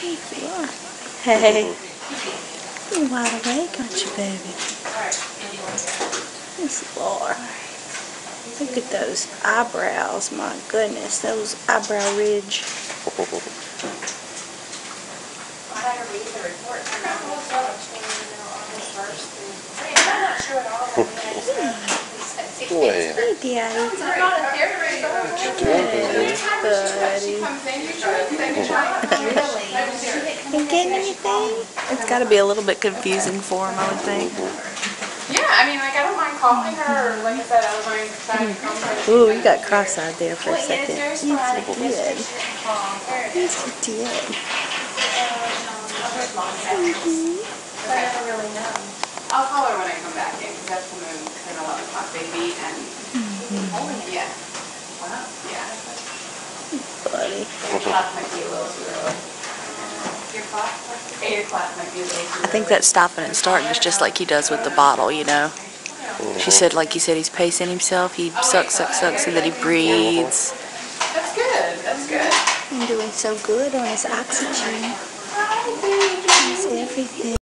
You are. Hey, you're wide awake, aren't you, baby? Yes, you are. Look at those eyebrows. My goodness, those eyebrow ridge. Well, Hey, Daddy. what you doing, baby? Buddy. You getting anything? It's got to be a little bit confusing for him, I would think. Yeah, I mean, like, I don't mind calling her, or like I said, I don't mind trying to call her. Ooh, you got cross-eyed there for a second. Yes, You yours did. fine. Yes, you did. But I never really know. I'll call her when I come back in, because that's when at 11 o'clock they meet, and yeah. Wow. Yeah. Buddy. 8 o'clock might be a little too early. 8 o'clock? 8 o'clock might be a little too early. I think that stopping and starting is just like he does with the bottle, you know. She said, like you said, he's pacing himself. He sucks, sucks, sucks, and then he breathes. That's good. That's good. He's doing so good on his oxygen. Hi, baby. He's everything.